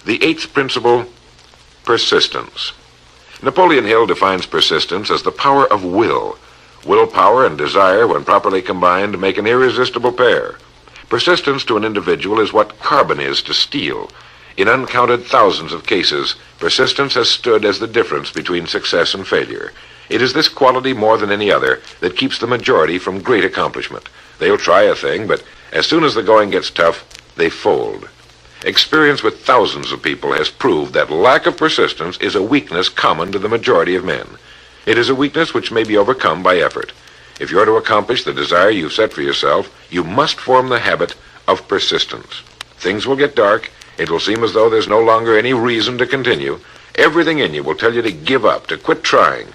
The eighth principle, persistence. Napoleon Hill defines persistence as the power of will. Willpower and desire, when properly combined, make an irresistible pair. Persistence to an individual is what carbon is to steel. In uncounted thousands of cases, persistence has stood as the difference between success and failure. It is this quality more than any other that keeps the majority from great accomplishment. They'll try a thing, but as soon as the going gets tough, they fold. Experience with thousands of people has proved that lack of persistence is a weakness common to the majority of men. It is a weakness which may be overcome by effort. If you're to accomplish the desire you've set for yourself, you must form the habit of persistence. Things will get dark. It will seem as though there's no longer any reason to continue. Everything in you will tell you to give up, to quit trying.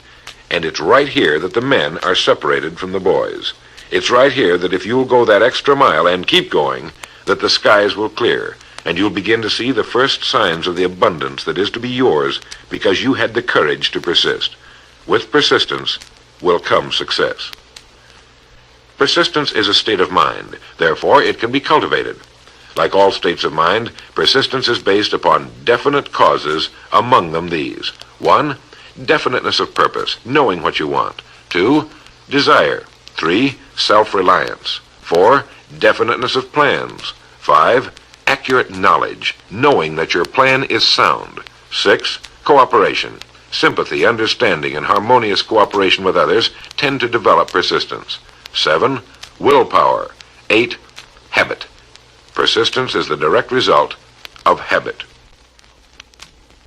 And it's right here that the men are separated from the boys. It's right here that if you'll go that extra mile and keep going, that the skies will clear, and you'll begin to see the first signs of the abundance that is to be yours because you had the courage to persist. With persistence will come success. Persistence is a state of mind. Therefore, it can be cultivated. Like all states of mind, persistence is based upon definite causes, among them these. 1, definiteness of purpose, knowing what you want. 2, desire. 3, self-reliance. 4, definiteness of plans. 5, accurate knowledge, knowing that your plan is sound. 6, cooperation. Sympathy, understanding, and harmonious cooperation with others tend to develop persistence. 7, willpower. 8, habit. Persistence is the direct result of habit.